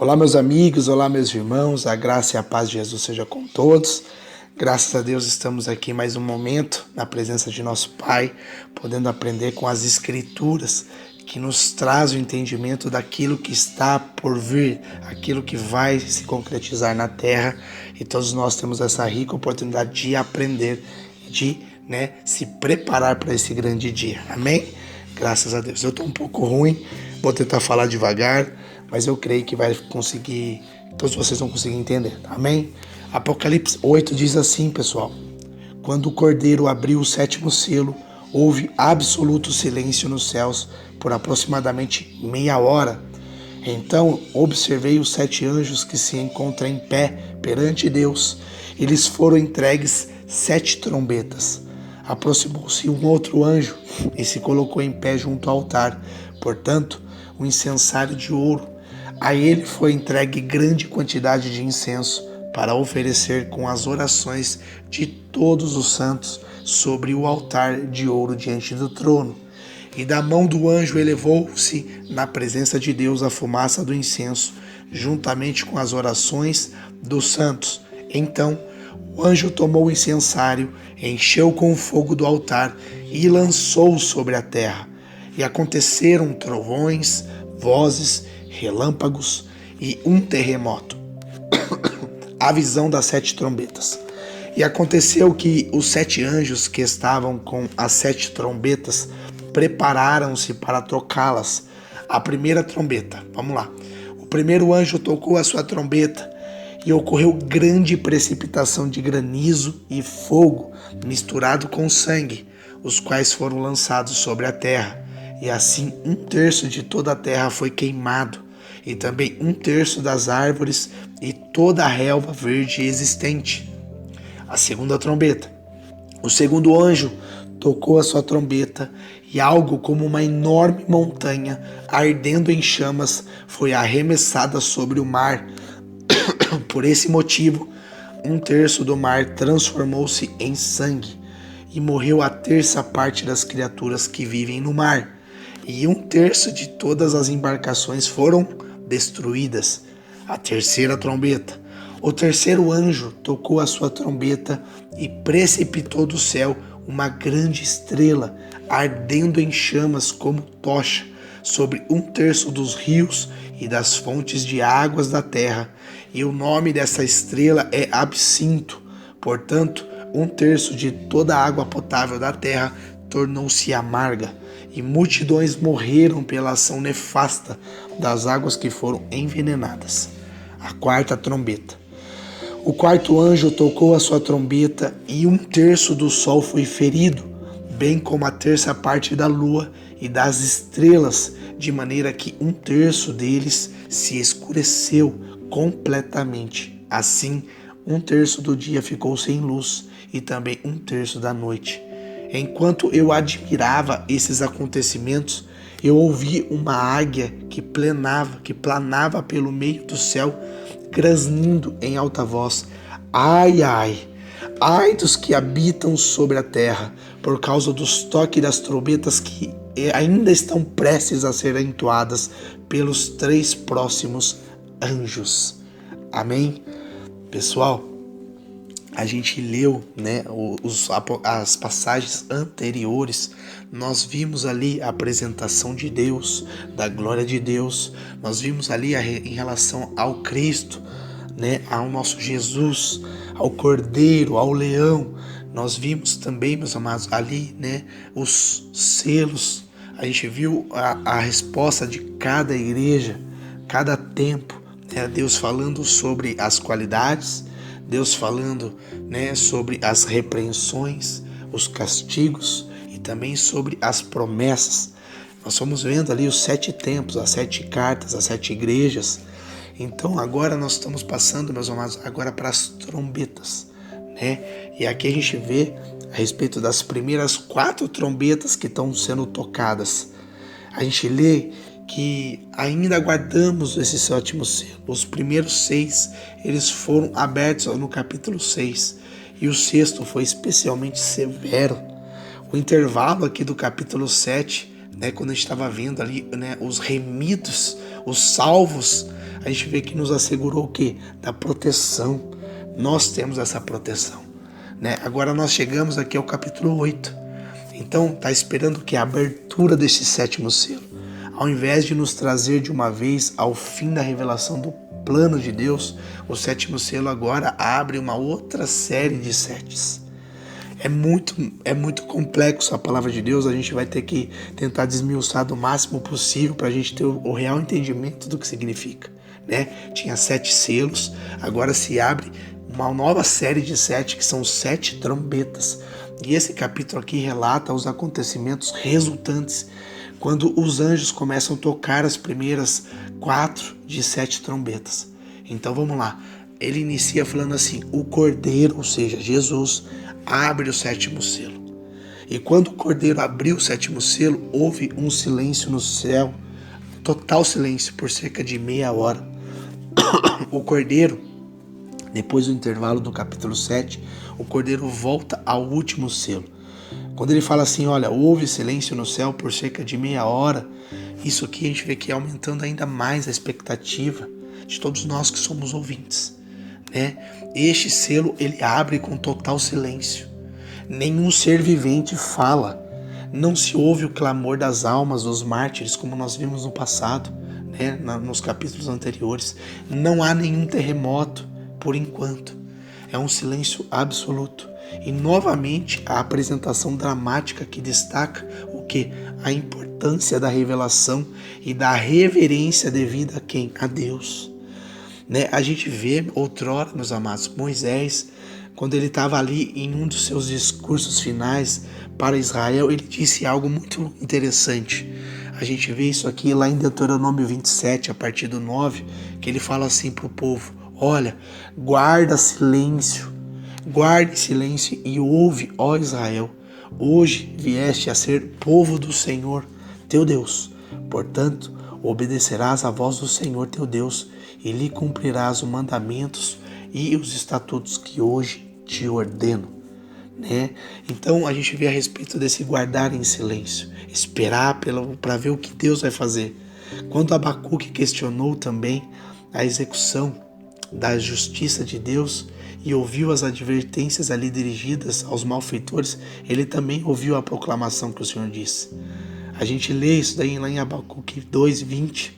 Olá, meus amigos, olá, meus irmãos, a graça e a paz de Jesus seja com todos. Graças a Deus estamos aqui mais um momento na presença de nosso Pai, podendo aprender com as Escrituras, que nos traz o entendimento daquilo que está por vir, aquilo que vai se concretizar na terra, e todos nós temos essa rica oportunidade de aprender, de se preparar para esse grande dia. Amém? Graças a Deus. Eu estou um pouco ruim, vou tentar falar devagar, mas eu creio que vai conseguir, todos vocês vão conseguir entender. Amém? Apocalipse 8 diz assim, pessoal: quando o Cordeiro abriu o sétimo selo, houve absoluto silêncio nos céus por aproximadamente meia hora. Então observei os 7 anjos que se encontram em pé perante Deus. Eles foram entregues 7 trombetas. Aproximou-se um outro anjo e se colocou em pé junto ao altar, portanto, um incensário de ouro. A ele foi entregue grande quantidade de incenso para oferecer com as orações de todos os santos sobre o altar de ouro diante do trono. E da mão do anjo elevou-se na presença de Deus a fumaça do incenso, juntamente com as orações dos santos. Então o anjo tomou o incensário, encheu com o fogo do altar e lançou sobre a terra. E aconteceram trovões, vozes, relâmpagos e um terremoto. A visão das 7 trombetas. E aconteceu que os 7 anjos que estavam com as 7 trombetas prepararam-se para tocá-las. A primeira trombeta, vamos lá. O primeiro anjo tocou a sua trombeta e ocorreu grande precipitação de granizo e fogo misturado com sangue, os quais foram lançados sobre a terra. E assim 1/3 de toda a terra foi queimado, e também 1/3 das árvores e toda a relva verde existente. A segunda trombeta. O segundo anjo tocou a sua trombeta, e algo como uma enorme montanha, ardendo em chamas, foi arremessada sobre o mar. Por esse motivo, 1/3 do mar transformou-se em sangue, e morreu a 1/3 parte das criaturas que vivem no mar, e 1/3 de todas as embarcações foram destruídas. A terceira trombeta. O terceiro anjo tocou a sua trombeta e precipitou do céu uma grande estrela, ardendo em chamas como tocha, sobre 1/3 dos rios e das fontes de águas da terra. E o nome dessa estrela é Absinto. Portanto, 1/3 de toda a água potável da terra tornou-se amarga, e multidões morreram pela ação nefasta das águas que foram envenenadas. A quarta trombeta. O quarto anjo tocou a sua trombeta, e 1/3 do sol foi ferido, bem como a 1/3 parte da lua e das estrelas, de maneira que 1/3 deles se escureceu completamente. Assim, 1/3 do dia ficou sem luz, e também 1/3 da noite. Enquanto eu admirava esses acontecimentos, eu ouvi uma águia que planava pelo meio do céu, grasnindo em alta voz: ai, ai, ai dos que habitam sobre a terra, por causa dos toques das trombetas que ainda estão prestes a ser entoadas pelos 3 próximos anjos. Amém? Pessoal, a gente leu, as passagens anteriores, nós vimos ali a apresentação de Deus, da glória de Deus, nós vimos ali em relação ao Cristo, ao nosso Jesus, ao Cordeiro, ao Leão. Nós vimos também, meus amados, ali, os selos. A gente viu a resposta de cada igreja, cada tempo, Deus falando sobre as qualidades, Deus falando, sobre as repreensões, os castigos e também sobre as promessas. Nós fomos vendo ali os 7 tempos, as 7 cartas, as 7 igrejas. Então agora nós estamos passando, meus amados, agora para as trombetas, E aqui a gente vê a respeito das primeiras 4 trombetas que estão sendo tocadas. A gente lê que ainda aguardamos esse 7º selo. Os primeiros 6, eles foram abertos no capítulo 6, e o 6º foi especialmente severo. O intervalo aqui do capítulo 7, quando a gente estava vendo ali, os remidos, os salvos, a gente vê que nos assegurou o quê? Da proteção. Nós temos essa proteção, né? Agora nós chegamos aqui ao capítulo 8. Então está esperando que a abertura deste sétimo selo, ao invés de nos trazer de uma vez ao fim da revelação do plano de Deus, o sétimo selo agora abre uma outra série de setes. É muito complexo a palavra de Deus, a gente vai ter que tentar desmiuçar do máximo possível para a gente ter o real entendimento do que significa, né? Tinha 7 selos, agora se abre uma nova série de 7, que são 7 trombetas. E esse capítulo aqui relata os acontecimentos resultantes quando os anjos começam a tocar as primeiras 4 de 7 trombetas. Então vamos lá. Ele inicia falando assim: o Cordeiro, ou seja, Jesus, abre o sétimo selo. E quando o Cordeiro abriu o sétimo selo, houve um silêncio no céu, total silêncio, por cerca de meia hora. O Cordeiro, depois do intervalo do capítulo 7, o Cordeiro volta ao último selo. Quando ele fala assim, olha, houve silêncio no céu por cerca de meia hora, isso aqui a gente vê que é aumentando ainda mais a expectativa de todos nós que somos ouvintes, né? Este selo ele abre com total silêncio. Nenhum ser vivente fala. Não se ouve o clamor das almas dos mártires, como nós vimos no passado, né? Nos capítulos anteriores. Não há nenhum terremoto, por enquanto. É um silêncio absoluto. E novamente a apresentação dramática que destaca o quê? A importância da revelação e da reverência devida a quem? A Deus. Né? A gente vê outrora, meus amados, Moisés, quando ele estava ali em um dos seus discursos finais para Israel, ele disse algo muito interessante. A gente vê isso aqui lá em Deuteronômio 27, a partir do 9, que ele fala assim para o povo: olha, guarde silêncio e ouve, ó Israel, hoje vieste a ser povo do Senhor teu Deus, portanto obedecerás à voz do Senhor teu Deus e lhe cumprirás os mandamentos e os estatutos que hoje te ordeno, né? Então a gente vê a respeito desse guardar em silêncio, esperar para ver o que Deus vai fazer. Quando Abacuque questionou também a execução da justiça de Deus e ouviu as advertências ali dirigidas aos malfeitores, ele também ouviu a proclamação que o Senhor disse. A gente lê isso daí lá em Abacuque 2:20,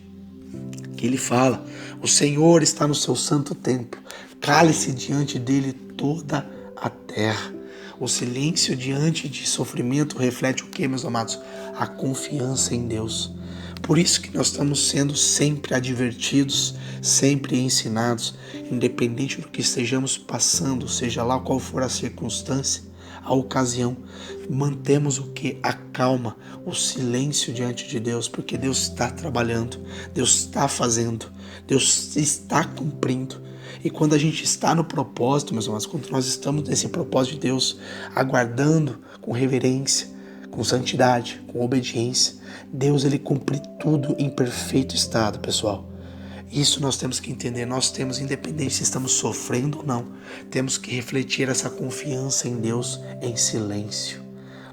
que ele fala: o Senhor está no seu santo templo, cale-se diante dele toda a terra. O silêncio diante de sofrimento reflete o que, meus amados? A confiança em Deus. Por isso que nós estamos sendo sempre advertidos, sempre ensinados, independente do que estejamos passando, seja lá qual for a circunstância, a ocasião, mantemos o que? A calma, o silêncio diante de Deus, porque Deus está trabalhando, Deus está fazendo, Deus está cumprindo. E quando a gente está no propósito, meus irmãos, quando nós estamos nesse propósito de Deus, aguardando com reverência, com santidade, com obediência, Deus ele cumpre tudo em perfeito estado, pessoal. Isso nós temos que entender, nós temos, independente se estamos sofrendo ou não, temos que refletir essa confiança em Deus em silêncio.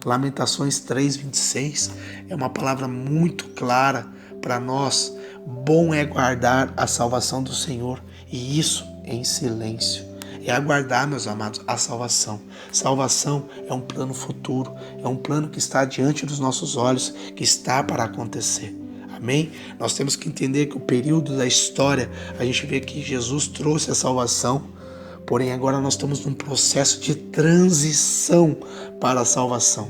Lamentações 3:26 é uma palavra muito clara para nós. Bom é guardar a salvação do Senhor, e isso em silêncio. É aguardar, meus amados, a salvação. Salvação é um plano futuro, é um plano que está diante dos nossos olhos, que está para acontecer. Amém? Nós temos que entender que o período da história, a gente vê que Jesus trouxe a salvação, porém agora nós estamos num processo de transição para a salvação.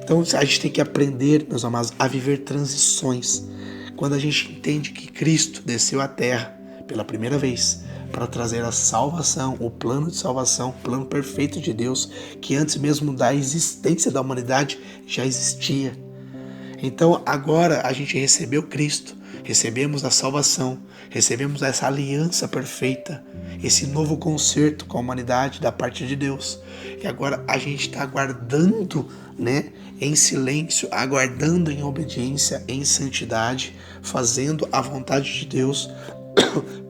Então a gente tem que aprender, meus amados, a viver transições. Quando a gente entende que Cristo desceu à terra pela primeira vez para trazer a salvação, o plano de salvação, o plano perfeito de Deus, que antes mesmo da existência da humanidade já existia. Então agora a gente recebeu Cristo, recebemos a salvação, recebemos essa aliança perfeita, esse novo concerto com a humanidade da parte de Deus. E agora a gente está aguardando, né, em silêncio, aguardando em obediência, em santidade, fazendo a vontade de Deus,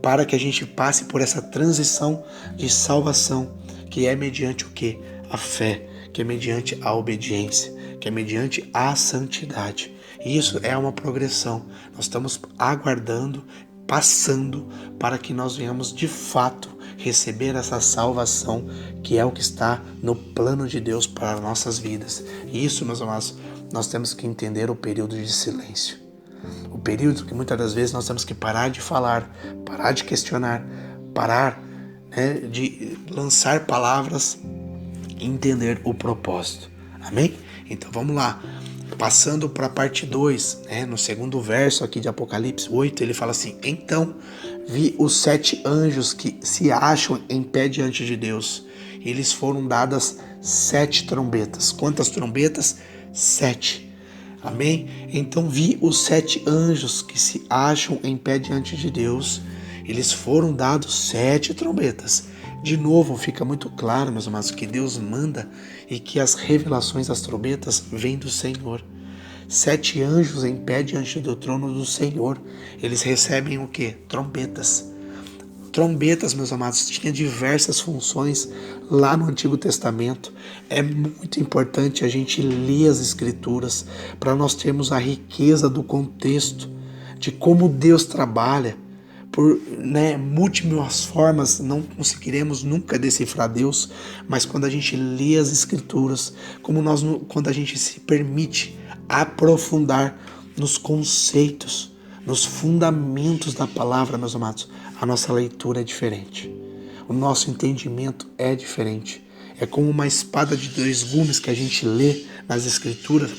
para que a gente passe por essa transição de salvação, que é mediante o quê? A fé, que é mediante a obediência, que é mediante a santidade. E isso é uma progressão. Nós estamos aguardando passando para que nós venhamos de fato receber essa salvação, que é o que está no plano de Deus para as nossas vidas. E isso, meus amados, nós temos que entender o período de silêncio. O período que muitas das vezes nós temos que parar de falar, parar de questionar, parar, de lançar palavras e entender o propósito. Amém? Então vamos lá. Passando para a parte 2, no segundo verso aqui de Apocalipse 8, ele fala assim: então vi os 7 anjos que se acham em pé diante de Deus. Eles foram dadas 7 trombetas. Quantas trombetas? 7. Amém? Então vi os 7 anjos que se acham em pé diante de Deus. Eles foram dados 7 trombetas. De novo, fica muito claro, meus amados, que Deus manda e que as revelações das trombetas vêm do Senhor. 7 anjos em pé diante do trono do Senhor. Eles recebem o quê? Trombetas. Trombetas, meus amados, tinha diversas funções lá no Antigo Testamento. É muito importante a gente ler as Escrituras para nós termos a riqueza do contexto, de como Deus trabalha. Por múltiplas formas não conseguiremos nunca decifrar Deus, mas quando a gente lê as Escrituras, quando a gente se permite aprofundar nos conceitos, nos fundamentos da palavra, meus amados, a nossa leitura é diferente. O nosso entendimento é diferente. É como uma espada de 2 gumes que a gente lê nas Escrituras,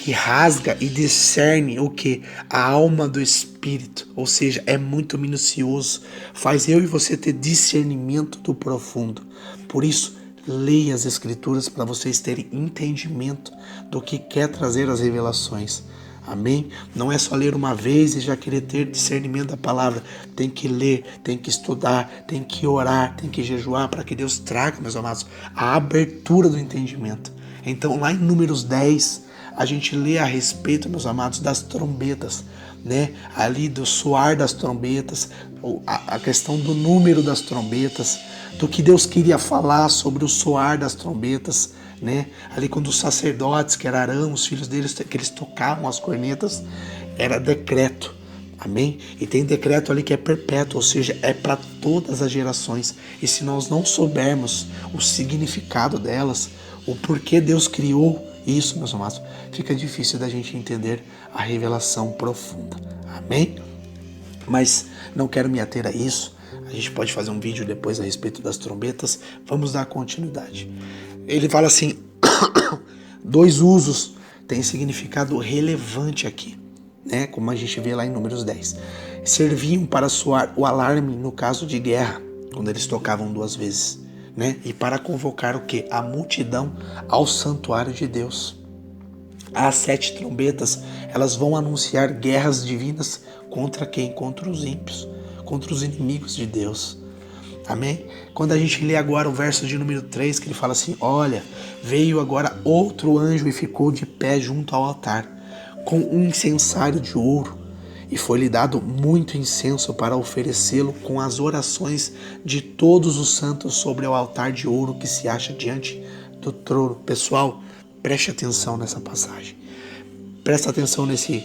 que rasga e discerne o que? A alma do Espírito. Ou seja, é muito minucioso. Faz eu e você ter discernimento do profundo. Por isso, leia as Escrituras para vocês terem entendimento do que quer trazer as revelações. Amém? Não é só ler uma vez e já querer ter discernimento da palavra. Tem que ler, tem que estudar, tem que orar, tem que jejuar para que Deus traga, meus amados, a abertura do entendimento. Então, lá em Números 10, a gente lê a respeito, meus amados, das trombetas, ali do soar das trombetas, a questão do número das trombetas, do que Deus queria falar sobre o soar das trombetas, ali quando os sacerdotes, que era Arão, os filhos deles, que eles tocavam as cornetas, era decreto, amém? E tem decreto ali que é perpétuo, ou seja, é para todas as gerações. E se nós não soubermos o significado delas, o porquê Deus criou isso, meus amados, fica difícil da gente entender a revelação profunda, amém? Mas não quero me ater a isso. A gente pode fazer um vídeo depois a respeito das trombetas. Vamos dar continuidade. Ele fala assim, 2 usos têm significado relevante aqui, como a gente vê lá em Números 10. Serviam para soar o alarme no caso de guerra, quando eles tocavam 2 vezes, e para convocar o quê? A multidão ao santuário de Deus. As 7 trombetas, elas vão anunciar guerras divinas contra quem? Contra os ímpios, contra os inimigos de Deus. Amém? Quando a gente lê agora o verso de número 3, que ele fala assim, olha, veio agora outro anjo e ficou de pé junto ao altar, com um incensário de ouro, e foi-lhe dado muito incenso para oferecê-lo com as orações de todos os santos sobre o altar de ouro que se acha diante do trono. Pessoal, preste atenção nessa passagem. Presta atenção nesse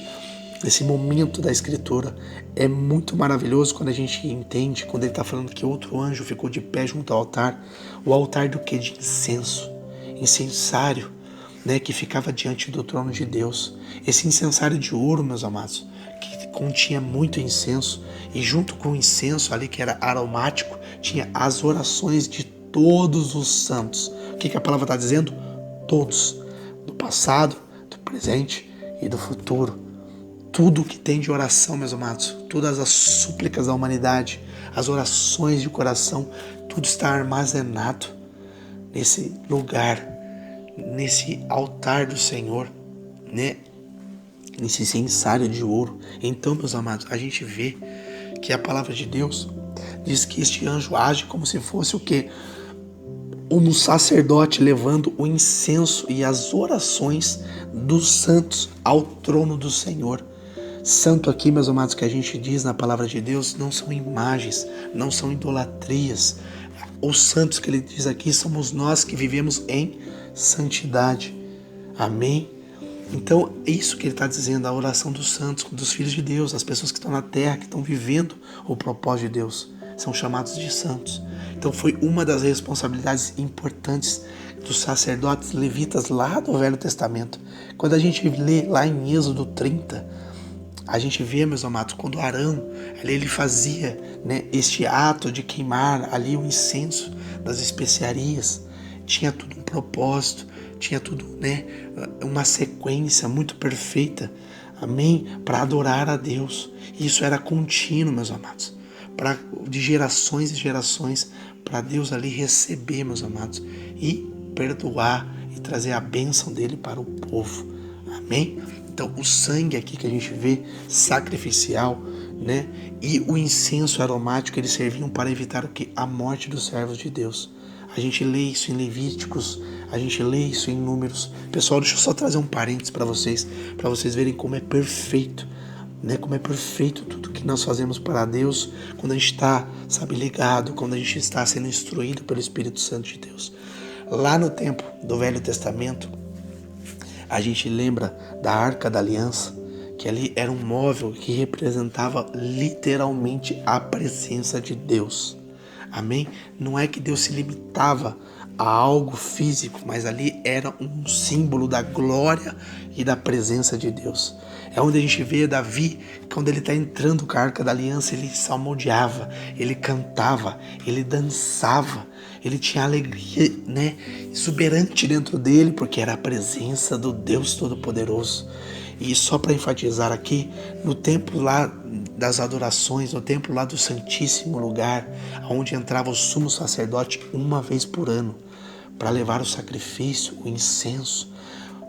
momento da Escritura. É muito maravilhoso quando a gente entende, quando ele está falando que outro anjo ficou de pé junto ao altar. O altar do quê? De incenso. Incensário, que ficava diante do trono de Deus. Esse incensário de ouro, meus amados, que continha muito incenso. E junto com o incenso ali, que era aromático, tinha as orações de todos os santos. O que a palavra está dizendo? Todos. Do passado, do presente e do futuro. Tudo que tem de oração, meus amados, todas as súplicas da humanidade, as orações de coração, tudo está armazenado nesse lugar, nesse altar do Senhor, nesse incensário de ouro. Então, meus amados, a gente vê que a palavra de Deus diz que este anjo age como se fosse o quê? Um sacerdote levando o incenso e as orações dos santos ao trono do Senhor. Santo aqui, meus amados, que a gente diz na palavra de Deus, não são imagens, não são idolatrias. Os santos que ele diz aqui somos nós que vivemos em santidade. Amém? Então, é isso que ele está dizendo, a oração dos santos, dos filhos de Deus, as pessoas que estão na terra, que estão vivendo o propósito de Deus, são chamados de santos. Então, foi uma das responsabilidades importantes dos sacerdotes levitas lá do Velho Testamento. Quando a gente lê lá em Êxodo 30, a gente vê, meus amados, quando Arão, ali ele fazia, né, este ato de queimar ali o incenso das especiarias, tinha tudo um propósito, tinha tudo, né, uma sequência muito perfeita, amém, para adorar a Deus. E isso era contínuo, meus amados, de gerações e gerações, para Deus ali receber, meus amados, e perdoar e trazer a bênção dele para o povo, amém? Então, o sangue aqui que a gente vê, sacrificial, né? E o incenso aromático, eles serviam para evitar o quê? A morte dos servos de Deus. A gente lê isso em Levíticos, a gente lê isso em Números. Pessoal, deixa eu só trazer um parênteses para vocês verem como é perfeito, né? Como é perfeito tudo que nós fazemos para Deus quando a gente está, sabe, ligado, quando a gente está sendo instruído pelo Espírito Santo de Deus. Lá no tempo do Velho Testamento, a gente lembra da Arca da Aliança, que ali era um móvel que representava literalmente a presença de Deus. Amém? Não é que Deus se limitava a algo físico, mas ali era um símbolo da glória e da presença de Deus. É onde a gente vê Davi, quando ele está entrando com a Arca da Aliança, ele salmodiava, ele cantava, ele dançava, ele tinha alegria, né, exuberante dentro dele, porque era a presença do Deus Todo-Poderoso. E só para enfatizar aqui, no templo lá das adorações, no templo lá do Santíssimo Lugar, onde entrava o sumo sacerdote uma vez por ano, para levar o sacrifício, o incenso,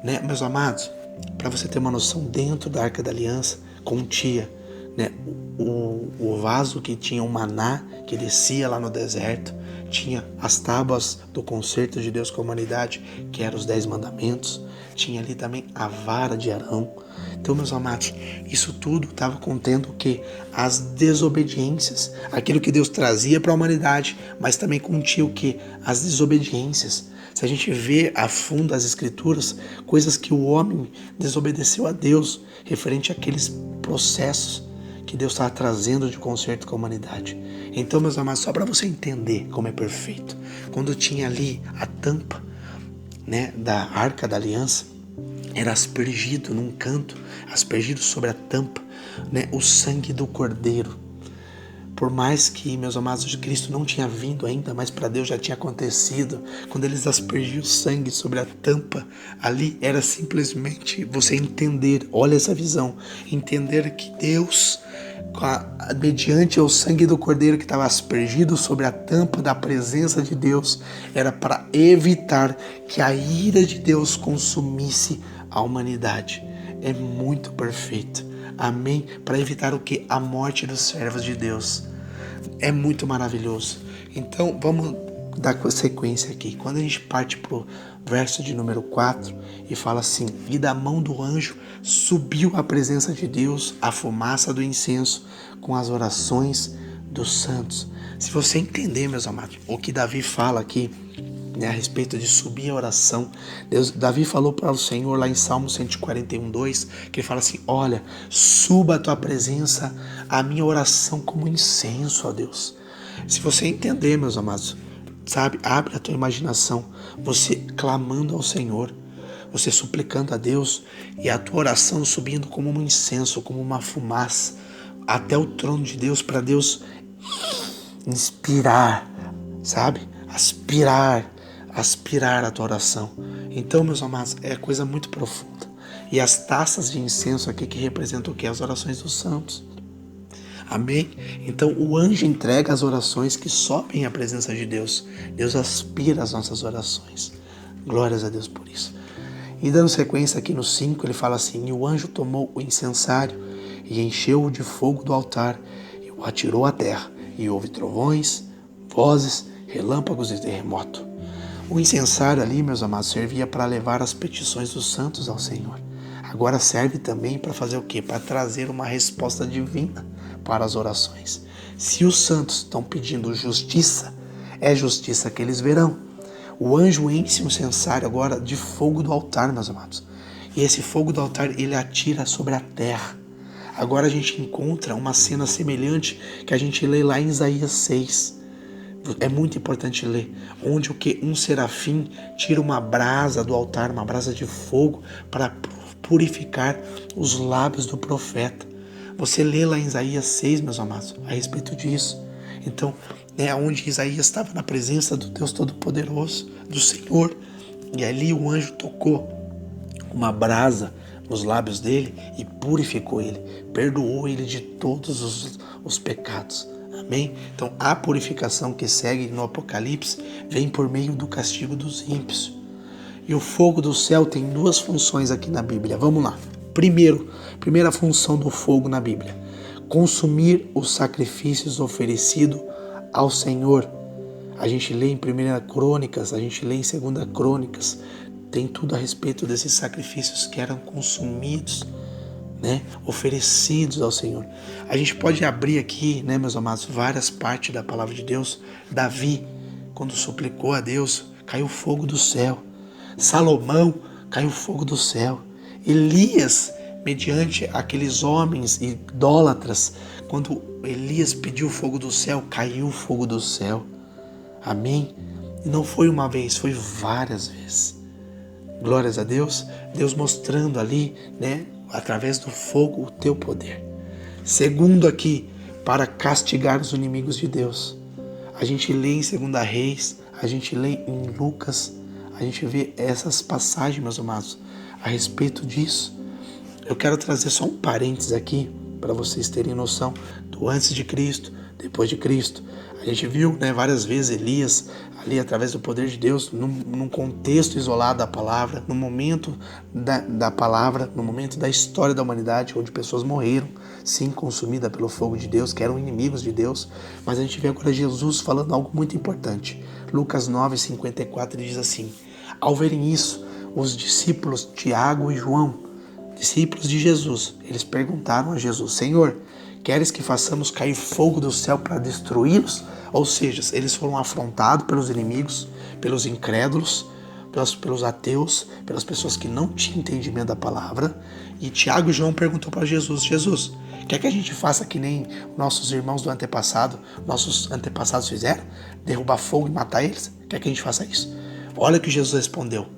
né, meus amados, para você ter uma noção, dentro da Arca da Aliança continha, né, o vaso que tinha o maná que descia lá no deserto, tinha as tábuas do concerto de Deus com a humanidade, que eram os 10 mandamentos, tinha ali também a vara de Arão. Então, meus amados, isso tudo estava contendo o quê? As desobediências, aquilo que Deus trazia para a humanidade, mas também continha o quê? As desobediências. Se a gente vê a fundo as Escrituras, coisas que o homem desobedeceu a Deus, referente àqueles processos que Deus estava trazendo de conserto com a humanidade. Então, meus amados, só para você entender como é perfeito, quando tinha ali a tampa, né, da Arca da Aliança, era aspergido num canto, aspergido sobre a tampa, né, o sangue do Cordeiro. Por mais que, meus amados, de Cristo não tinha vindo ainda, mas para Deus já tinha acontecido. Quando eles aspergiam sangue sobre a tampa, ali era simplesmente você entender, olha essa visão, entender que Deus, mediante o sangue do Cordeiro que estava aspergido sobre a tampa da presença de Deus, era para evitar que a ira de Deus consumisse a humanidade. É muito perfeito. Amém? Para evitar o que? A morte dos servos de Deus. É muito maravilhoso. Então, vamos dar sequência aqui. Quando a gente parte pro verso de número 4 e fala assim: e da mão do anjo subiu a presença de Deus, a fumaça do incenso, com as orações dos santos. Se você entender, meus amados, o que Davi fala aqui, né, a respeito de subir a oração, Davi falou para o Senhor lá em Salmo 141:2, que ele fala assim: olha, suba a tua presença, a minha oração como incenso, ó Deus. Se você entender, meus amados, sabe, abre a tua imaginação, você clamando ao Senhor, você suplicando a Deus e a tua oração subindo como um incenso, como uma fumaça, até o trono de Deus, para Deus inspirar, sabe, aspirar a tua oração. Então, meus amados, é coisa muito profunda. E as taças de incenso aqui que representam o quê? As orações dos santos. Amém? Então, o anjo entrega as orações que sobem à presença de Deus. Deus aspira as nossas orações. Glórias a Deus por isso. E dando sequência aqui no 5, ele fala assim: e o anjo tomou o incensário e encheu-o de fogo do altar e o atirou à terra. E houve trovões, vozes, relâmpagos e terremoto. O incensário ali, meus amados, servia para levar as petições dos santos ao Senhor. Agora serve também para fazer o quê? Para trazer uma resposta divina para as orações. Se os santos estão pedindo justiça, é justiça que eles verão. O anjo enche o incensário agora de fogo do altar, meus amados. E esse fogo do altar, ele atira sobre a terra. Agora a gente encontra uma cena semelhante que a gente lê lá em Isaías 6. É muito importante ler. Onde o que? Um serafim tira uma brasa do altar, uma brasa de fogo, para purificar os lábios do profeta. Você lê lá em Isaías 6, meus amados, a respeito disso. Então, é onde Isaías estava na presença do Deus Todo-Poderoso, do Senhor. E ali o anjo tocou uma brasa nos lábios dele e purificou ele, perdoou ele de todos os pecados. Amém? Então a purificação que segue no Apocalipse vem por meio do castigo dos ímpios. E o fogo do céu tem duas funções aqui na Bíblia. Vamos lá. Primeira função do fogo na Bíblia: consumir os sacrifícios oferecidos ao Senhor. A gente lê em 1 Crônicas, a gente lê em 2 Crônicas, tem tudo a respeito desses sacrifícios que eram consumidos, oferecidos ao Senhor. A gente pode abrir aqui, meus amados, várias partes da palavra de Deus. Davi, quando suplicou a Deus, caiu fogo do céu. Salomão, caiu fogo do céu. Elias, mediante aqueles homens idólatras, quando Elias pediu fogo do céu, caiu fogo do céu. Amém? E não foi uma vez, foi várias vezes. Glórias a Deus, Deus mostrando ali, através do fogo, o teu poder. Segundo aqui, para castigar os inimigos de Deus. A gente lê em 2 Reis, a gente lê em Lucas, a gente vê essas passagens, meus amados, a respeito disso. Eu quero trazer só um parênteses aqui, para vocês terem noção do antes de Cristo, depois de Cristo. A gente viu várias vezes Elias ali através do poder de Deus, num contexto isolado da palavra, no momento da palavra, no momento da história da humanidade, onde pessoas morreram, sim, consumidas pelo fogo de Deus, que eram inimigos de Deus. Mas a gente vê agora Jesus falando algo muito importante. Lucas 9:54 diz assim: ao verem isso, os discípulos Tiago e João, discípulos de Jesus, eles perguntaram a Jesus: Senhor, queres que façamos cair fogo do céu para destruí-los? Ou seja, eles foram afrontados pelos inimigos, pelos incrédulos, pelos ateus, pelas pessoas que não tinham entendimento da palavra. E Tiago e João perguntou para Jesus: Jesus, quer que a gente faça que nem nossos irmãos do antepassado, nossos antepassados fizeram? Derrubar fogo e matar eles? Quer que a gente faça isso? Olha o que Jesus respondeu: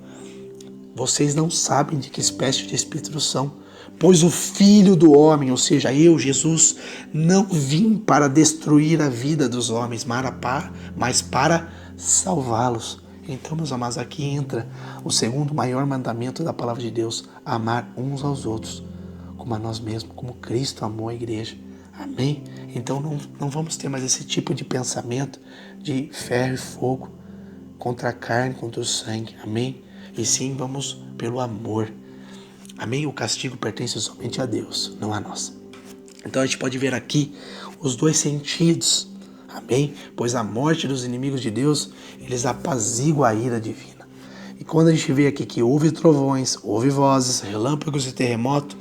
vocês não sabem de que espécie de espírito são. Pois o Filho do Homem, ou seja, eu, Jesus, não vim para destruir a vida dos homens, mas para salvá-los. Então, meus amados, aqui entra o segundo maior mandamento da palavra de Deus: amar uns aos outros, como a nós mesmos, como Cristo amou a igreja. Amém? Então não vamos ter mais esse tipo de pensamento de ferro e fogo contra a carne, contra o sangue. Amém? E sim, vamos pelo amor. Amém? O castigo pertence somente a Deus, não a nós. Então a gente pode ver aqui os dois sentidos. Amém? Pois a morte dos inimigos de Deus, eles apaziguam a ira divina. E quando a gente vê aqui que houve trovões, houve vozes, relâmpagos e terremoto,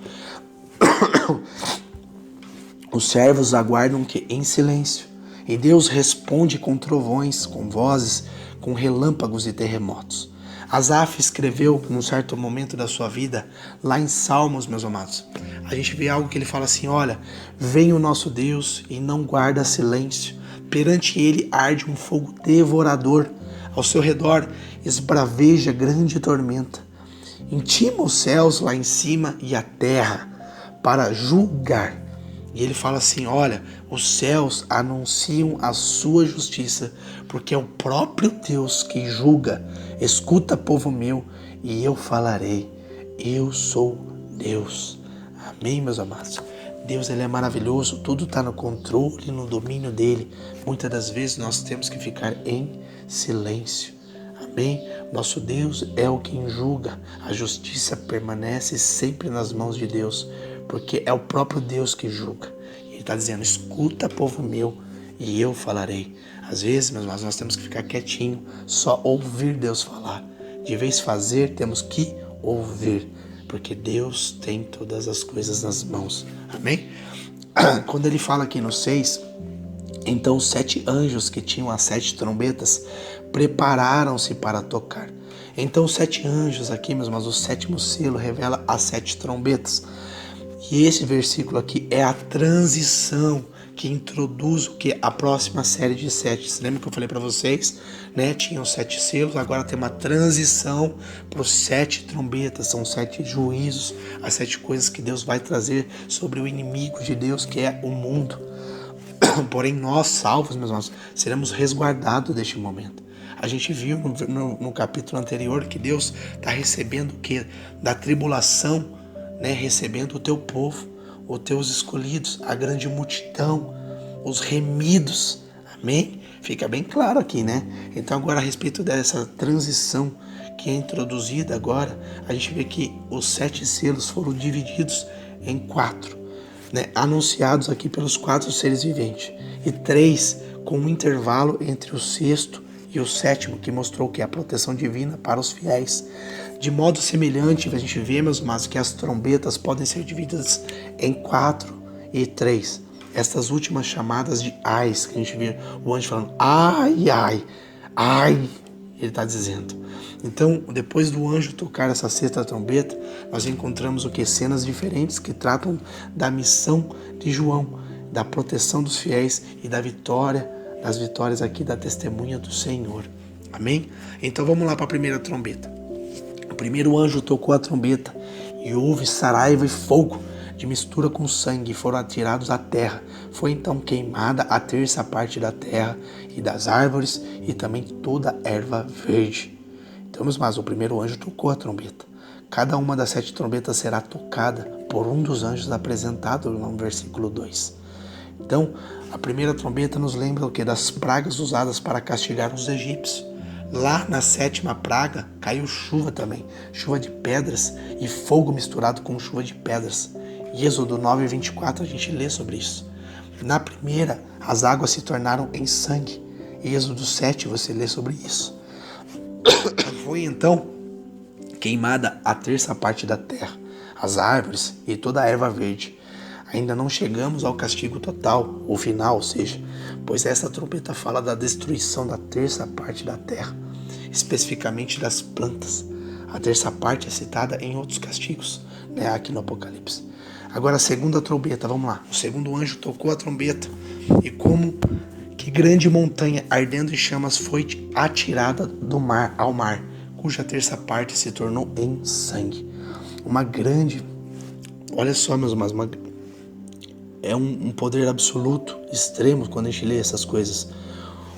os servos aguardam que em silêncio. E Deus responde com trovões, com vozes, com relâmpagos e terremotos. Asaf escreveu num certo momento da sua vida, lá em Salmos, meus amados, a gente vê algo que ele fala assim: olha, vem o nosso Deus e não guarda silêncio, perante ele arde um fogo devorador, ao seu redor esbraveja grande tormenta, intima os céus lá em cima e a terra para julgar. E ele fala assim: olha, os céus anunciam a sua justiça, porque é o próprio Deus que julga. Escuta, povo meu, e eu falarei: eu sou Deus. Amém, meus amados? Deus, ele é maravilhoso, tudo está no controle, no domínio dele. Muitas das vezes nós temos que ficar em silêncio. Amém? Nosso Deus é o quem julga. A justiça permanece sempre nas mãos de Deus, porque é o próprio Deus que julga. Ele está dizendo: escuta, povo meu, e eu falarei. Às vezes, meus irmãos, nós temos que ficar quietinho, só ouvir Deus falar. De vez fazer, temos que ouvir, porque Deus tem todas as coisas nas mãos. Amém? Quando ele fala aqui no 6, então os 7 anjos que tinham as 7 trombetas prepararam-se para tocar. Então os 7 anjos aqui, meus irmãos, o 7º selo revela as 7 trombetas. E esse versículo aqui é a transição que introduz o que? A próxima série de 7. Você lembra que eu falei para vocês? Né? Tinham 7 selos, agora tem uma transição para os 7 trombetas. São 7 juízos, as 7 coisas que Deus vai trazer sobre o inimigo de Deus, que é o mundo. Porém, nós, salvos, meus irmãos, seremos resguardados deste momento. A gente viu no capítulo anterior que Deus está recebendo o que? Da tribulação, né? Recebendo o teu povo, os teus escolhidos, a grande multidão, os remidos. Amém? Fica bem claro aqui, né? Então agora a respeito dessa transição que é introduzida agora, a gente vê que os 7 selos foram divididos em 4, né? Anunciados aqui pelos 4 seres viventes, e 3 com um intervalo entre o 6º e o 7º, que mostrou que é a proteção divina para os fiéis. De modo semelhante, a gente vê, meus irmãos, que as trombetas podem ser divididas em 4 e 3. Estas últimas chamadas de ais, que a gente vê o anjo falando, ai, ai, ai, ele está dizendo. Então, depois do anjo tocar essa 6ª trombeta, nós encontramos o que? Cenas diferentes que tratam da missão de João, da proteção dos fiéis e da vitória, das vitórias aqui da testemunha do Senhor. Amém? Então vamos lá para a primeira trombeta. O primeiro anjo tocou a trombeta e houve saraiva e fogo de mistura com sangue, e foram atirados à terra. Foi então queimada a 3ª parte da terra e das árvores e também toda a erva verde. Então, meus irmãos, o primeiro anjo tocou a trombeta. Cada uma das 7 trombetas será tocada por um dos anjos apresentado no versículo 2. Então, a primeira trombeta nos lembra o que? Das pragas usadas para castigar os egípcios. Lá na 7ª praga caiu chuva também, chuva de pedras e fogo misturado com chuva de pedras. Em Êxodo 9:24 a gente lê sobre isso. Na primeira, as águas se tornaram em sangue. Em Êxodo 7 você lê sobre isso. Foi então queimada a 3ª parte da terra, as árvores e toda a erva verde. Ainda não chegamos ao castigo total, o final, ou seja, pois essa trombeta fala da destruição da 3ª parte da terra, especificamente das plantas. A 3ª parte é citada em outros castigos, né, aqui no Apocalipse. Agora a 2ª trombeta, vamos lá. O 2º anjo tocou a trombeta e como que grande montanha ardendo em chamas foi atirada do mar ao mar, cuja 3ª parte se tornou em sangue. Uma grande, olha só, meus irmãos, é um poder absoluto, extremo, quando a gente lê essas coisas.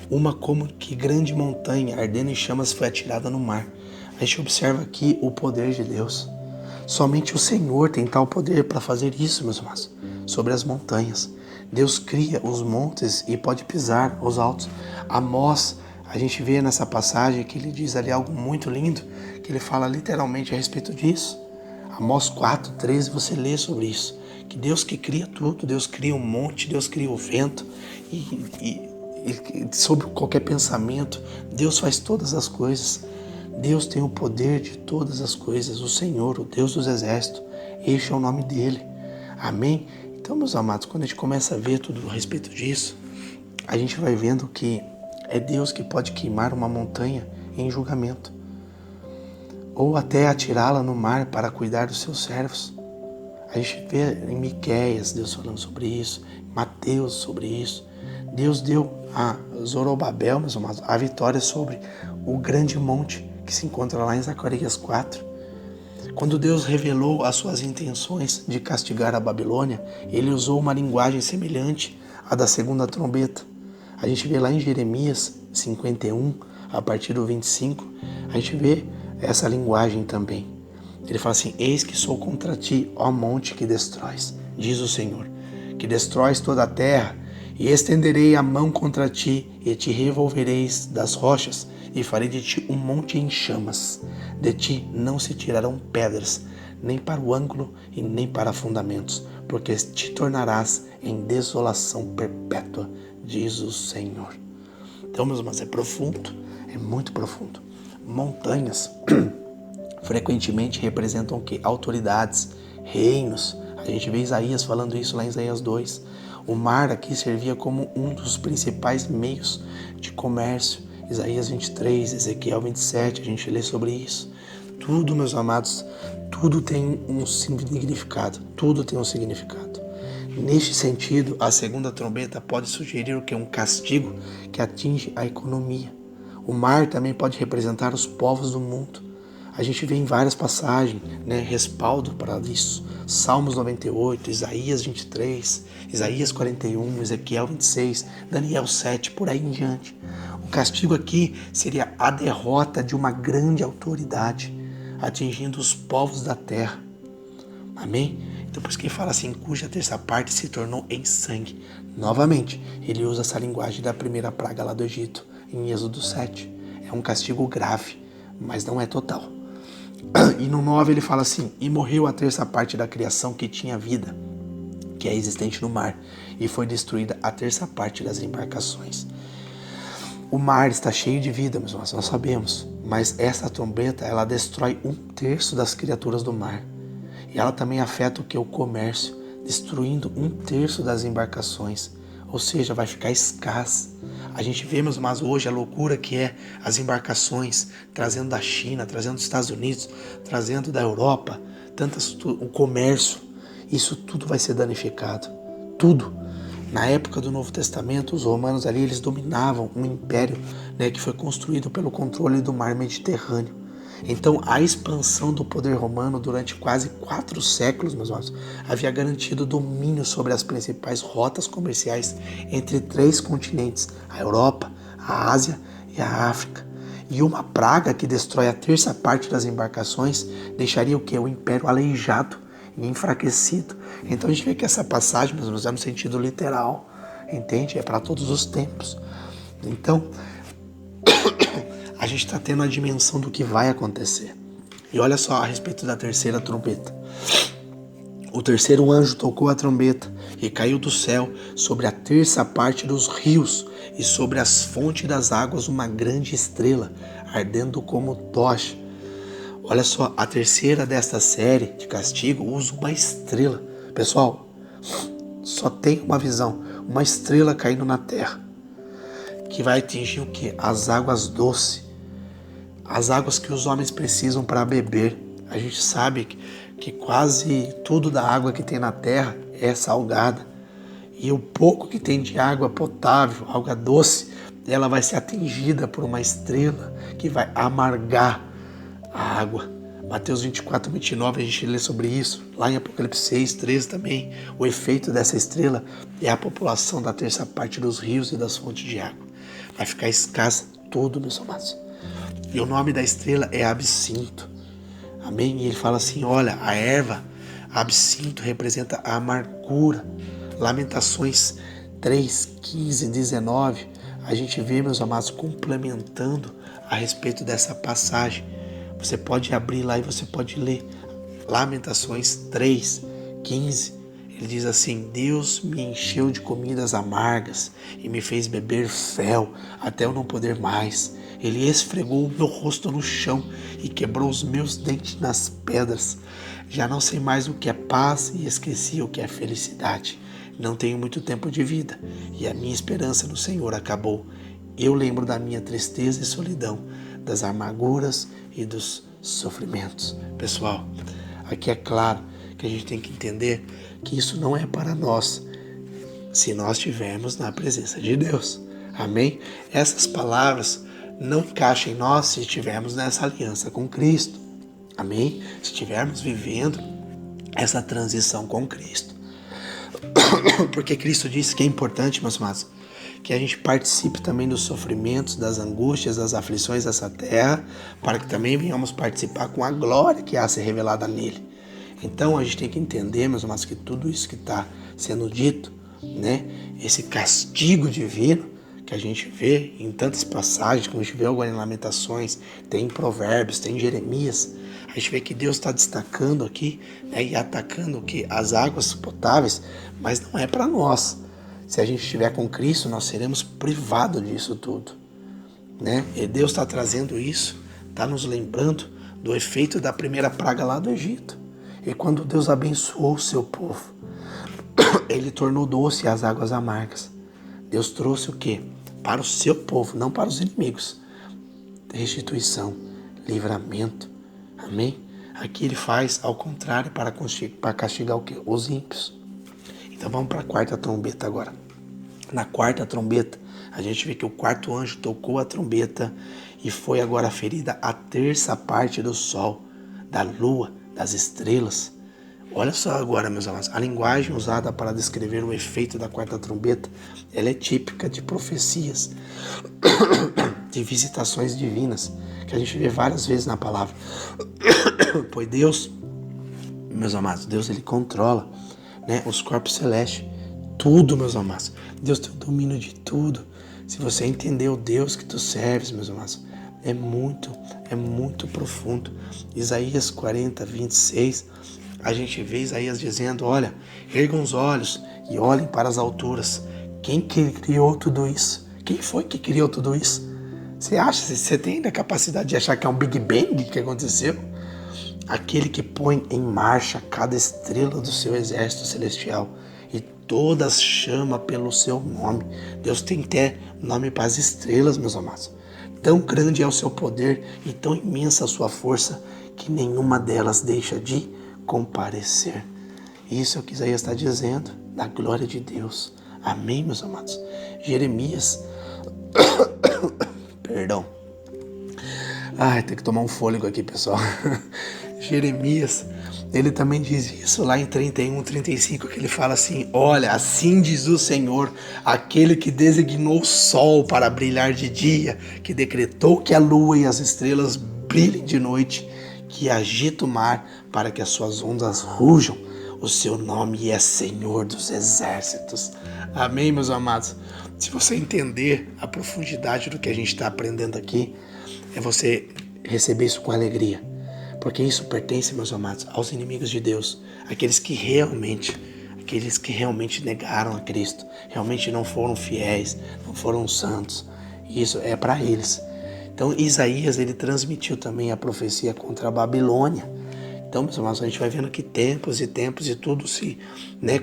Uma como que grande montanha ardendo em chamas foi atirada no mar. A gente observa aqui o poder de Deus. Somente o Senhor tem tal poder para fazer isso, meus irmãos, sobre as montanhas. Deus cria os montes e pode pisar os altos. Amós, a gente vê nessa passagem que ele diz ali algo muito lindo, que ele fala literalmente a respeito disso. Amós 4:13, você lê sobre isso. Que Deus que cria tudo, Deus cria um monte, Deus cria o vento e sobre qualquer pensamento, Deus faz todas as coisas. Deus tem o poder de todas as coisas, o Senhor, o Deus dos exércitos, este é o nome dele. Amém? Então, meus amados, quando a gente começa a ver tudo a respeito disso, a gente vai vendo que é Deus que pode queimar uma montanha em julgamento, ou até atirá-la no mar para cuidar dos seus servos. A gente vê em Miqueias Deus falando sobre isso, Mateus sobre isso. Deus deu a Zorobabel, meus amados, a vitória sobre o grande monte que se encontra lá em Zacarias 4. Quando Deus revelou as suas intenções de castigar a Babilônia, ele usou uma linguagem semelhante à da 2ª trombeta. A gente vê lá em Jeremias 51, a partir do 25, a gente vê essa linguagem também. Ele fala assim: eis que sou contra ti, ó monte que destróis, diz o Senhor, que destróis toda a terra, e estenderei a mão contra ti, e te revolvereis das rochas, e farei de ti um monte em chamas. De ti não se tirarão pedras, nem para o ângulo e nem para fundamentos, porque te tornarás em desolação perpétua, diz o Senhor. Então, meus irmãos, é profundo, é muito profundo. Montanhas frequentemente representam o quê? Autoridades, reinos. A gente vê Isaías falando isso lá em Isaías 2. O mar aqui servia como um dos principais meios de comércio Isaías 23, Ezequiel 27, a gente lê sobre isso. Tudo, meus amados, tudo tem um significado. Tudo tem um significado. Neste sentido, a segunda trombeta pode sugerir o que? Um castigo que atinge a economia. O mar também pode representar os povos do mundo. A gente vê em várias passagens, respaldo para isso. Salmos 98, Isaías 23, Isaías 41, Ezequiel 26, Daniel 7, por aí em diante. O castigo aqui seria a derrota de uma grande autoridade, atingindo os povos da terra. Amém? Então por isso que ele fala assim, cuja terça parte se tornou em sangue. Novamente, ele usa essa linguagem da primeira praga lá do Egito, em Êxodo 7. É um castigo grave, mas não é total. E no 9 ele fala assim, e morreu a terça parte da criação que tinha vida, que é existente no mar, e foi destruída a terça parte das embarcações. O mar está cheio de vida, meus irmãos, nós sabemos, mas essa trombeta, ela destrói 1/3 das criaturas do mar. E ela também afeta o que? O comércio, destruindo 1/3 das embarcações, ou seja, vai ficar escasso. A gente vê, meus irmãos, hoje a loucura que é as embarcações trazendo da China, trazendo dos Estados Unidos, trazendo da Europa, o comércio, isso tudo vai ser danificado, tudo. Na época do Novo Testamento, os romanos ali, eles dominavam um império, que foi construído pelo controle do mar Mediterrâneo. Então, a expansão do poder romano durante quase 4 séculos, meus irmãos, havia garantido domínio sobre as principais rotas comerciais entre 3 continentes, a Europa, a Ásia e a África. E uma praga que destrói a terça parte das embarcações deixaria o quê? O império aleijado e enfraquecido. Então a gente vê que essa passagem, meus irmãos, é no sentido literal, entende? É para todos os tempos. Então, a gente está tendo a dimensão do que vai acontecer. E olha só a respeito da terceira trombeta. O terceiro anjo tocou a trombeta e caiu do céu sobre a terça parte dos rios e sobre as fontes das águas uma grande estrela, ardendo como tocha. Olha só, a terceira desta série de castigo usa uma estrela. Pessoal, só tem uma visão, uma estrela caindo na terra, que vai atingir o quê? As águas doces. As águas que os homens precisam para beber. A gente sabe que quase tudo da água que tem na terra é salgada. E o pouco que tem de água potável, água doce, ela vai ser atingida por uma estrela que vai amargar a água. Mateus 24, 29, a gente lê sobre isso. Lá em Apocalipse 6, 13 também. O efeito dessa estrela é a população da terça parte dos rios e das fontes de água. Vai ficar escassa tudo, meus amados. E o nome da estrela é absinto. Amém? E ele fala assim, olha, a erva, absinto, representa a amargura. Lamentações 3, 15, 19, a gente vê, meus amados, complementando a respeito dessa passagem. Você pode abrir lá e você pode ler. Lamentações 3, 15, ele diz assim, Deus me encheu de comidas amargas e me fez beber fel até eu não poder mais. Ele esfregou o meu rosto no chão e quebrou os meus dentes nas pedras. Já não sei mais o que é paz e esqueci o que é felicidade. Não tenho muito tempo de vida e a minha esperança no Senhor acabou. Eu lembro da minha tristeza e solidão, das amarguras e dos sofrimentos. Pessoal, aqui é claro que a gente tem que entender que isso não é para nós, se nós estivermos na presença de Deus. Amém? Essas palavras não encaixam em nós se estivermos nessa aliança com Cristo. Amém? Se estivermos vivendo essa transição com Cristo. Porque Cristo disse que é importante, meus amados, que a gente participe também dos sofrimentos, das angústias, das aflições dessa terra, para que também venhamos participar com a glória que há a ser revelada nele. Então a gente tem que entender, meus amados, que tudo isso que está sendo dito, esse castigo divino que a gente vê em tantas passagens, como a gente vê agora em Lamentações, tem em Provérbios, tem em Jeremias, a gente vê que Deus está destacando aqui, e atacando as águas potáveis, mas não é para nós. Se a gente estiver com Cristo, nós seremos privados disso tudo. E Deus está trazendo isso, está nos lembrando do efeito da primeira praga lá do Egito. E quando Deus abençoou o seu povo, Ele tornou doce as águas amargas. Deus trouxe o quê? para o seu povo, não para os inimigos. Restituição, livramento. Amém? Aqui ele faz ao contrário para castigar o quê? Os ímpios. Então vamos para a quarta trombeta agora. Na quarta trombeta, a gente vê que o quarto anjo tocou a trombeta e foi agora ferida a terça parte do sol, da lua, das estrelas. Olha só agora, meus amados, a linguagem usada para descrever o efeito da quarta trombeta, ela é típica de profecias, de visitações divinas, que a gente vê várias vezes na palavra. Pois Deus, meus amados, Deus ele controla, né, os corpos celestes, tudo, meus amados. Deus tem o domínio de tudo. Se você entender o Deus que tu serves, meus amados, é muito profundo. Isaías 40, 26, a gente vê Isaías dizendo, olha, ergam os olhos e olhem para as alturas. Quem que criou tudo isso? Quem foi que criou tudo isso? Você tem ainda a capacidade de achar que é um Big Bang que aconteceu? Aquele que põe em marcha cada estrela do seu exército celestial e todas chama pelo seu nome. Deus tem até nome para as estrelas, meus amados. Tão grande é o seu poder e tão imensa a sua força que nenhuma delas deixa de comparecer. Isso é o que Isaías está dizendo, da glória de Deus. Amém, meus amados? Jeremias, perdão. Tem que tomar um fôlego aqui, pessoal. Jeremias, ele também diz isso lá em 31, 35, que ele fala assim, olha, assim diz o Senhor, aquele que designou o sol para brilhar de dia, que decretou que a lua e as estrelas brilhem de noite, que agita o mar para que as suas ondas rujam, o seu nome é Senhor dos exércitos. Amém, meus amados? Se você entender a profundidade do que a gente está aprendendo aqui, é você receber isso com alegria. Porque isso pertence, meus amados, aos inimigos de Deus. Aqueles que realmente negaram a Cristo. Realmente não foram fiéis, não foram santos. E isso é para eles. Então Isaías, ele transmitiu também a profecia contra a Babilônia. Então, meus amados, a gente vai vendo que tempos e tempos e tudo se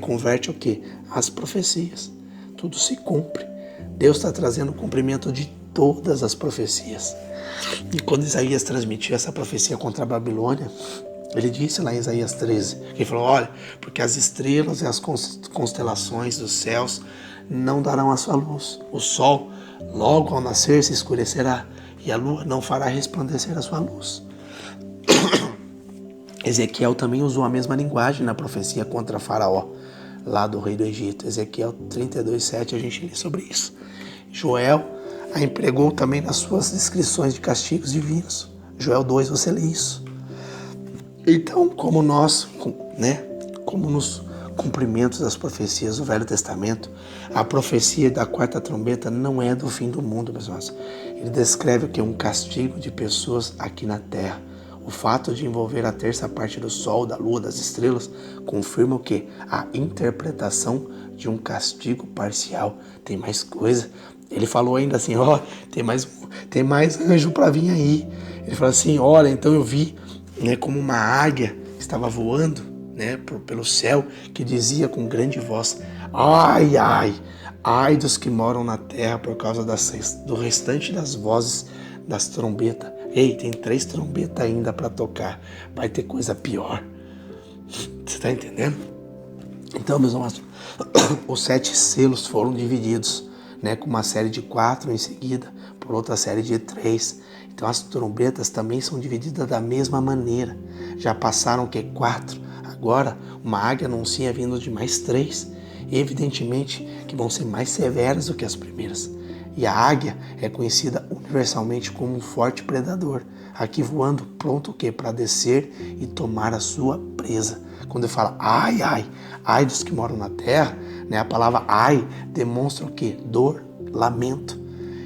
converte ao quê? As profecias. Tudo se cumpre. Deus está trazendo o cumprimento de todas as profecias. E quando Isaías transmitiu essa profecia contra a Babilônia, ele disse lá em Isaías 13, ele falou, olha, porque as estrelas e as constelações dos céus não darão a sua luz. O sol, logo ao nascer, se escurecerá, e a lua não fará resplandecer a sua luz. Ezequiel também usou a mesma linguagem na profecia contra Faraó, lá do rei do Egito. Ezequiel 32:7, a gente lê sobre isso. Joel a empregou também nas suas descrições de castigos divinos. Joel 2, você lê isso. Então, como nos cumprimentos das profecias do Velho Testamento, a profecia da quarta trombeta não é do fim do mundo, meus irmãos. Ele descreve o que é um castigo de pessoas aqui na terra. O fato de envolver a terça parte do sol, da lua, das estrelas, confirma o quê? A interpretação de um castigo parcial. Tem mais coisa. Ele falou ainda assim, tem mais anjo para vir aí. Ele falou assim, olha, então eu vi como uma águia que estava voando pelo céu, que dizia com grande voz, ai, ai, ai dos que moram na terra por causa do restante das vozes das trombetas. Ei, tem 3 trombetas ainda para tocar. Vai ter coisa pior. Você está entendendo? Então, meus irmãos, os 7 selos foram divididos, com uma série de 4 em seguida, por outra série de 3. Então, as trombetas também são divididas da mesma maneira. Já passaram 4. Agora, uma águia anuncia vindo de mais 3. E, evidentemente, que vão ser mais severas do que as primeiras. E a águia é conhecida universalmente como um forte predador, aqui voando pronto o quê? Para descer e tomar a sua presa. Quando ele fala ai, ai, ai dos que moram na terra, a palavra ai demonstra o quê? Dor, lamento.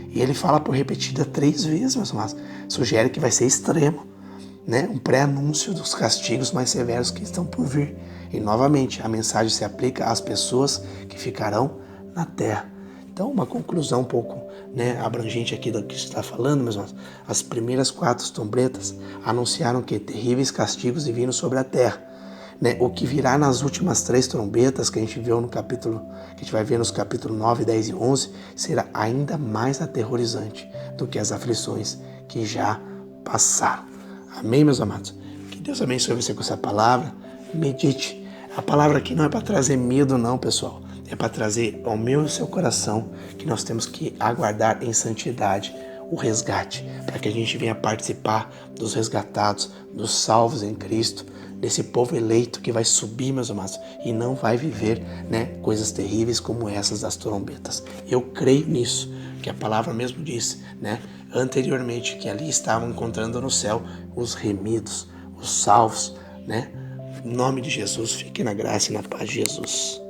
E ele fala por repetida 3 vezes, meus amados. Sugere que vai ser extremo, um pré-anúncio dos castigos mais severos que estão por vir. E novamente, a mensagem se aplica às pessoas que ficarão na terra. Então, uma conclusão um pouco abrangente aqui do que está falando, meus irmãos. As primeiras 4 trombetas anunciaram que terríveis castigos divinos sobre a terra. né, o que virá nas últimas 3 trombetas que a gente viu no capítulo, que a gente vai ver nos capítulos 9, 10 e 11, será ainda mais aterrorizante do que as aflições que já passaram. Amém, meus amados? Que Deus abençoe você com essa palavra. Medite. A palavra aqui não é para trazer medo, não, pessoal. É para trazer ao meu e ao seu coração que nós temos que aguardar em santidade o resgate, para que a gente venha participar dos resgatados, dos salvos em Cristo, desse povo eleito que vai subir, meus amados, e não vai viver, né, coisas terríveis como essas das trombetas. Eu creio nisso, que a palavra mesmo diz, né, anteriormente, que ali estavam encontrando no céu os remidos, os salvos, né? Em nome de Jesus, fique na graça e na paz de Jesus.